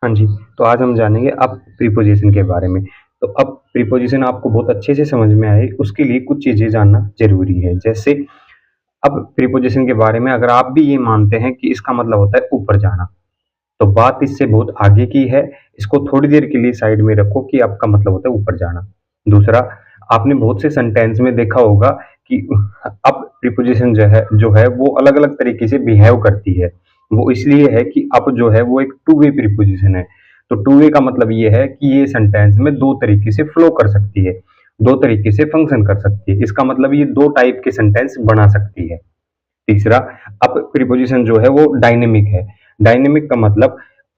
हाँ जी, तो आज हम जानेंगे अब प्रीपोज़िशन के बारे में। तो अब प्रीपोज़िशन आपको बहुत अच्छे से समझ में आए, उसके लिए कुछ चीज़ें जानना ज़रूरी है। जैसे अब प्रीपोज़िशन के बारे में अगर आप भी ये मानते हैं कि इसका मतलब होता है ऊपर जाना, तो बात इससे बहुत आगे की है। इसको थोड़ी देर के लिए साइड में रखो कि आपका मतलब होता है ऊपर जाना। दूसरा, आपने बहुत से सेंटेंस में देखा होगा कि अब प्रीपोज़िशन जो है वो अलग-अलग तरीके से बिहेव करती है। वो इसलिए है कि अब जो है वो एक टू वे प्रीपोज़िशन है। तो टू वे का मतलब ये है कि ये सेंटेंस में 2 तरीके से फ्लो कर सकती है, 2 तरीके से फंक्शन कर सकती है। इसका मतलब ये 2 टाइप के सेंटेंस बना सकती है। तीसरा, अप प्रीपोजिशन जो है वो डायनेमिक है। डायनेमिक का मतलब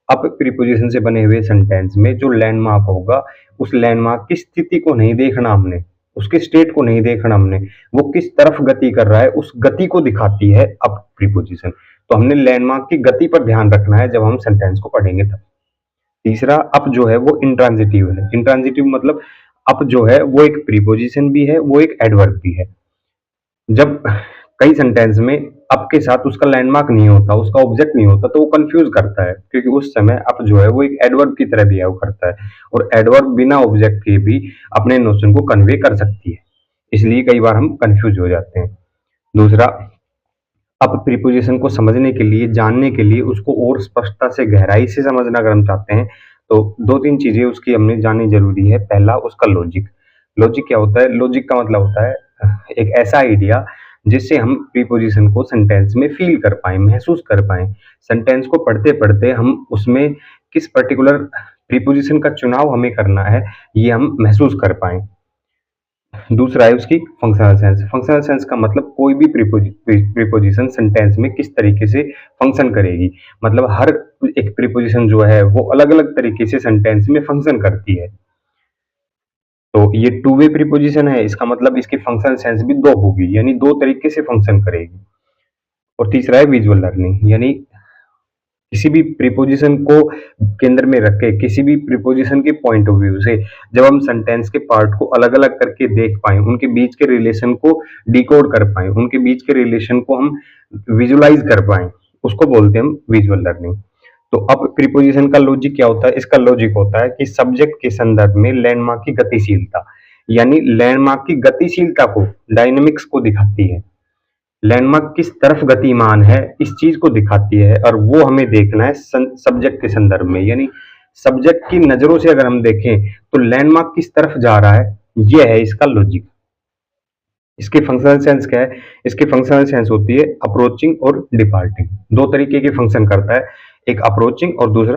अप प्रीपोजिशन से बने हुए सेंटेंस में जो लैंडमार्क होगा, उस लैंडमार्क की स्थिति को नहीं देखना हमने, उसके स्टेट को नहीं देखना हमने, वो किस तरफ गति कर रहा है उस गति को दिखाती है अप प्रीपोजिशन। तो हमने लैंडमार्क की गति पर ध्यान रखना है जब हम सेंटेंस को पढ़ेंगे तब। तीसरा, अप जो है वो इंट्रांजिटिव है। इंट्रांजिटिव मतलब अप जो है वो एक प्रीपोजिशन भी है, वो एक एडवर्ब भी है। जब कई सेंटेंस में अप के साथ उसका लैंडमार्क नहीं होता, उसका ऑब्जेक्ट नहीं होता, तो वो कंफ्यूज करता है, क्योंकि उस समय अप जो है वो एक एडवर्ब की तरह बिहेव करता है और एडवर्ब बिना ऑब्जेक्ट के भी अपने नोशन को कन्वे कर सकती है। इसलिए कई बार हम कंफ्यूज हो जाते हैं। दूसरा, अप प्रीपोजिशन को समझने के लिए, जानने के लिए, उसको और स्पष्टता से, गहराई से समझना अगर हम चाहते हैं, तो 2-3 चीजें उसकी हमने जाननी जरूरी है। पहला, उसका लॉजिक। लॉजिक क्या होता है? लॉजिक का मतलब होता है एक ऐसा आइडिया जिससे हम प्रीपोजिशन को सेंटेंस में फील कर पाए, महसूस कर पाए। सेंटेंस को पढ़ते पढ़ते हम उसमें किस पर्टिकुलर प्रीपोजिशन का चुनाव हमें करना है, ये हम महसूस कर पाए। दूसरा है उसकी फंक्शनल सेंस। फंक्शनल सेंस का मतलब कोई भी प्रीपोजिशन सेंटेंस में किस तरीके से फंक्शन करेगी। मतलब हर एक प्रीपोजिशन जो है वो अलग-अलग तरीके से सेंटेंस में फंक्शन करती है। तो ये टू वे प्रीपोजिशन है, इसका मतलब इसकी फंक्शनल सेंस भी 2 होगी, यानी 2 तरीके से फंक्शन करेगी। और तीसरा है विजुअल लर्निंग, यानी किसी भी प्रीपोजिशन को केंद्र में रख के, किसी भी प्रीपोजिशन के पॉइंट ऑफ व्यू से जब हम सेंटेंस के पार्ट को अलग-अलग करके देख पाएँ, उनके बीच के रिलेशन को डिकोड कर पाएँ, उनके बीच के रिलेशन को हम विजुअलाइज़ कर पाएँ, उसको बोलते हैं हम विजुअल लर्निंग। तो अब प्रीपोजिशन का लॉजिक क्या होता है? इसका लॉजिक होता है कि सब्जेक्ट के संदर्भ में लैंडमार्क की गतिशीलता, यानी लैंडमार्क की गतिशीलता को, डायनामिक्स को दिखाती है। लैंडमार्क किस तरफ गतिमान है, इस चीज को दिखाती है, और वो हमें देखना है सब्जेक्ट के संदर्भ में, यानी सब्जेक्ट की नजरों से अगर हम देखें तो लैंडमार्क किस तरफ जा रहा है, ये है इसका लॉजिक। इसके फंक्शनल सेंस क्या है? इसके फंक्शनल सेंस होती है अप्रोचिंग और डिपार्टिंग। 2 तरीके के फंक्शन करता है, एक अप्रोचिंग और दूसरा